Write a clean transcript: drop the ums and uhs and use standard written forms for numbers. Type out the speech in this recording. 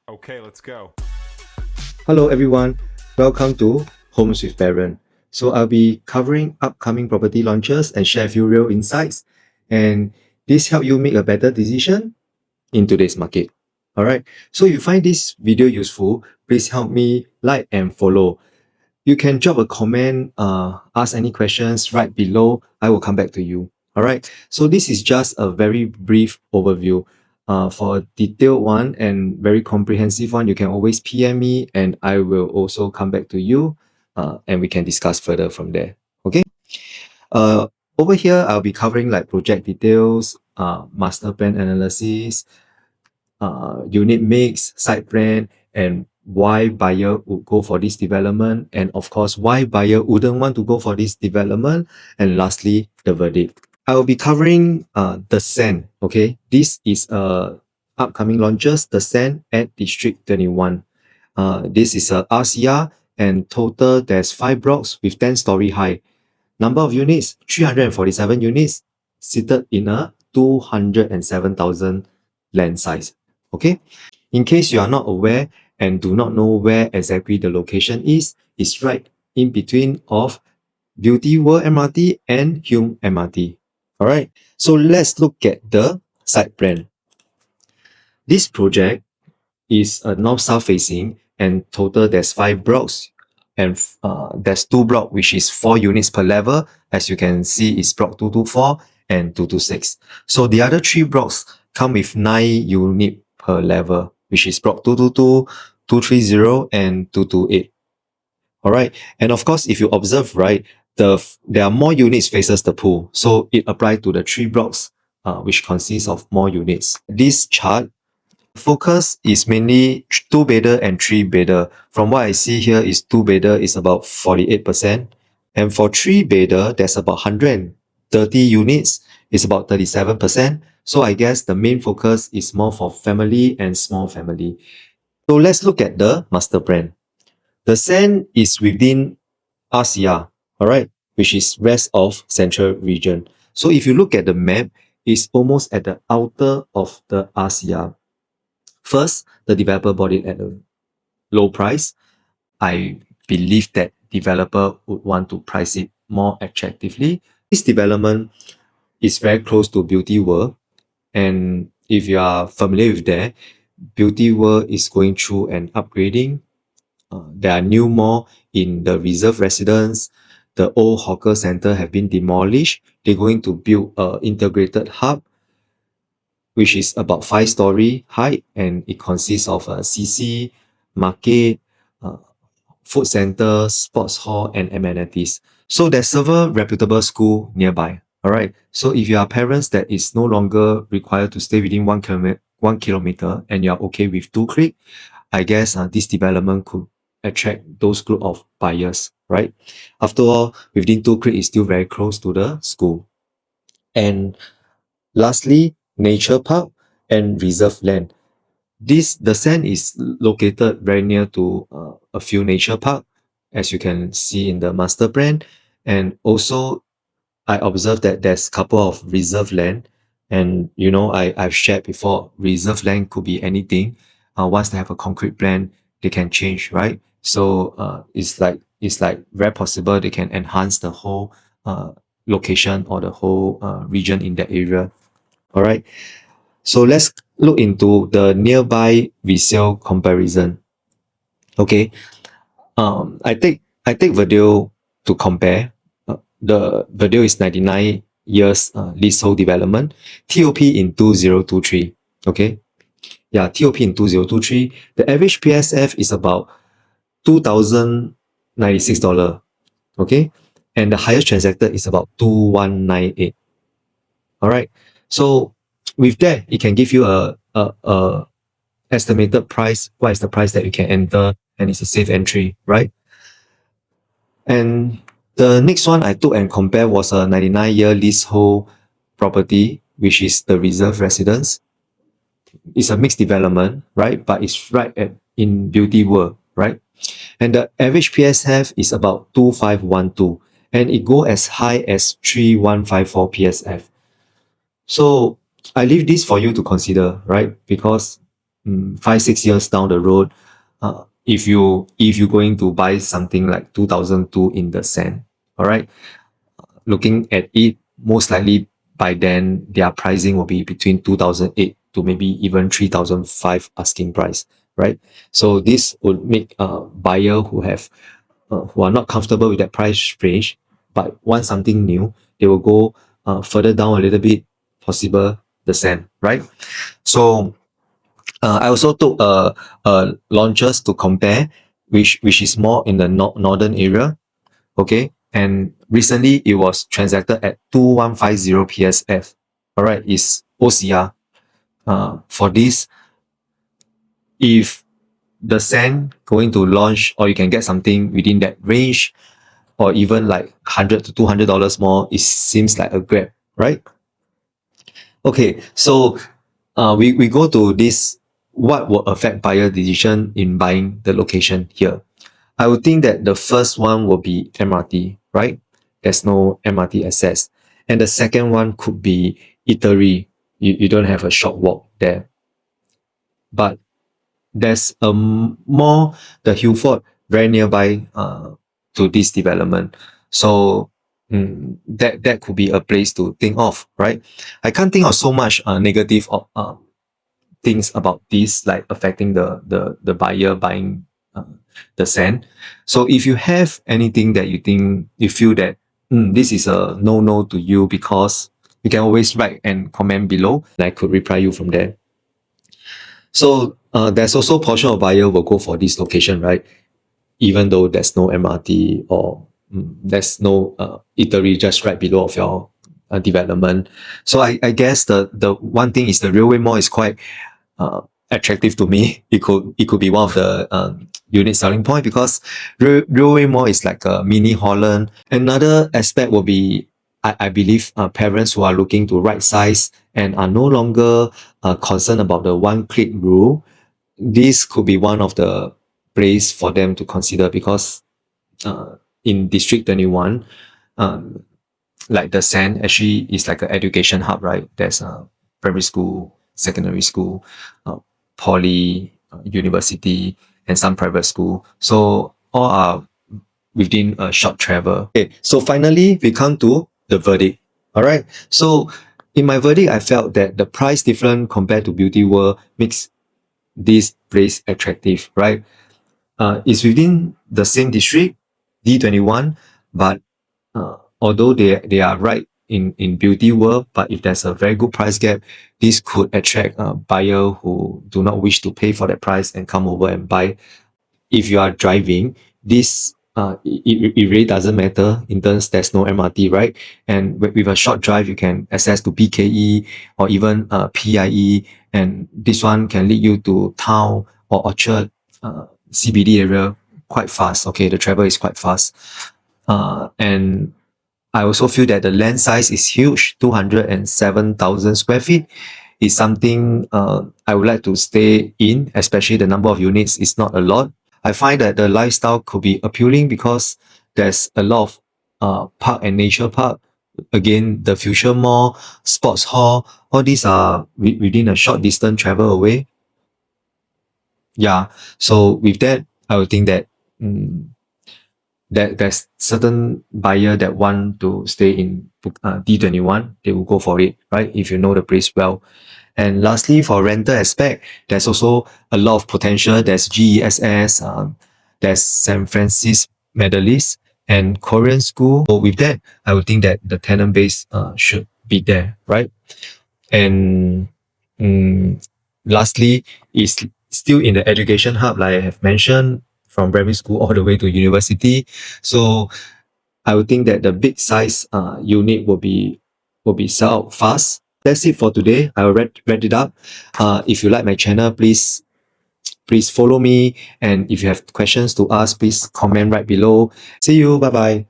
Okay, let's go. Hello everyone, welcome to Homeswithbaron. So I'll be covering upcoming property launches and share a few real insights. And this help you make a better decision in today's market. Alright, so if you find this video useful, please help me like and follow. You can drop a comment, ask any questions right below. I will come back to you. Alright, so this is just a very brief overview. For a detailed one and very comprehensive one, you can always PM me and I will also come back to you and we can discuss further from there. Okay. Over here, I'll be covering like project details, master plan analysis, unit mix, site plan, and why buyer would go for this development, and of course, why buyer wouldn't want to go for this development, and lastly, the verdict. I will be covering the Sand. Okay, this is upcoming launches, the Sand at District 21. This is a RCR, and total there's 5 blocks with 10-story high. Number of units 347 units, seated in a 207,000 land size. Okay, in case you are not aware and do not know where exactly the location is, it's right in between of Beauty World MRT and Hume MRT. Alright, so let's look at the site plan. This project is a north-south facing, and total there's 5 blocks, and there's 2 blocks which is 4 units per level. As you can see, it's block 224 and 226. So the other 3 blocks come with 9 units per level, which is block 222, 230 and 228. Alright, and of course, if you observe, right, there are more units faces the pool, so it applies to the 3 blocks which consists of more units. This chart focus is mainly 2-bedder and 3-bedder. From what I see here is 2-bedder is about 48%, and for 3-bedder there's about 130 units, is about 37%. So I guess the main focus is more for family and small family. So let's look at the master plan. The Sand is within RCR, alright, which is rest of central region. So if you look at the map, it's almost at the outer of the RCR. First, the developer bought it at a low price. I believe that developer would want to price it more attractively. This development is very close to Beauty World, and if you are familiar with that, Beauty World is going through an upgrading. There are new mall in the reserve residence. The old hawker center have been demolished. They're going to build an integrated hub, which is about 5-story height, and it consists of a CC, market, food center, sports hall, and amenities. So there's several reputable school nearby. Alright, so if you are parents that is no longer required to stay within 1 kilometer and you are okay with 2 click, I guess this development could attract those group of buyers, right? After all, within 2 click is still very close to the school. And lastly, nature park and reserve land. The Sand is located very near to a few nature park, as you can see in the master plan. And also, I observed that there's a couple of reserve land. And you know, I've shared before, reserve land could be anything. Once they have a concrete plan, they can change, right? So it's like very possible they can enhance the whole location or the whole region in that area. All right. So let's look into the nearby resale comparison. Okay. I take Verdale to compare. The Verdale is 99 years leasehold development. TOP in 2023. Okay. Yeah, TOP in 2023. The average PSF is about $2,096. Okay. And the highest transacted is about 2198. All right. So with that, it can give you a estimated price. What is the price that you can enter, and it's a safe entry, right? And the next one I took and compared was a 99-year leasehold property, which is the reserve residence. It's a mixed development, right? But it's right in Beauty World, right? And the average PSF is about 2512, and it go as high as 3154 PSF. So I leave this for you to consider, right? Because 5-6 years down the road, if you're going to buy something like 2002 in the sand, all right, looking at it, most likely by then their pricing will be between 2008 to maybe even 3005 asking price, right? So this would make a buyer who are not comfortable with that price range but want something new, they will go further down a little bit, possible the same, right? So I also took launches to compare, which is more in the northern area, okay? And recently it was transacted at 2150 PSF. All right, is OCR. For this, if the sand going to launch, or you can get something within that range, or even like $100 to $200 more, it seems like a grab, right? Okay, so we go to this, what will affect buyer decision in buying the location here. I would think that the first one will be MRT, right? There's no MRT access. And the second one could be eatery. You don't have a short walk there. But there's a more, the Hillford, very nearby to this development. So that could be a place to think of, right? I can't think of so much negative things about this, like affecting the buyer buying the sand. So if you have anything that you think, you feel that this is a no to you, because you can always write and comment below, and I could reply you from there. So there's also a portion of buyer will go for this location, right? Even though there's no MRT, or there's no eatery just right below of your development. So I guess the one thing is the railway mall is quite attractive to me. It could be one of the unique selling point, because railway mall is like a mini Holland. Another aspect will be, I believe, parents who are looking to right size and are no longer concerned about the one-click rule. This could be one of the place for them to consider, because in District 21, like the sand actually is like an education hub, right? There's a primary school, secondary school, poly, university, and some private school. So all are within a short travel. Okay, so finally we come to the verdict. All right. So in my verdict, I felt that the price difference compared to Beauty World makes this place attractive, right? It's within the same district, D21, but although they are right in Beauty World, but if there's a very good price gap, this could attract a buyer who do not wish to pay for that price and come over and buy. If you are driving, this it really doesn't matter in terms there's no MRT, right? And with a short drive, you can access to BKE or even PIE, and this one can lead you to town or Orchard, CBD area quite fast. Okay, the travel is quite fast. And I also feel that the land size is huge, 207,000 square feet. Is something I would like to stay in, especially the number of units is not a lot. I find that the lifestyle could be appealing because there's a lot of park and nature park. Again, the Future Mall, Sports Hall, all these are within a short distance travel away. Yeah, so with that, I would think that that there's certain buyer that want to stay in D21, they will go for it, right? If you know the place well. And lastly, for rental aspect, there's also a lot of potential. There's GESS, there's San Francisco Methodist, and Korean school. So with that, I would think that the tenant base should be there, right? And lastly, is still in the education hub, like I have mentioned, from primary school all the way to university. So I would think that the big size unit will be sell out fast. That's it for today. I will wrap it up. If you like my channel, please follow me. And if you have questions to ask, please comment right below. See you. Bye bye.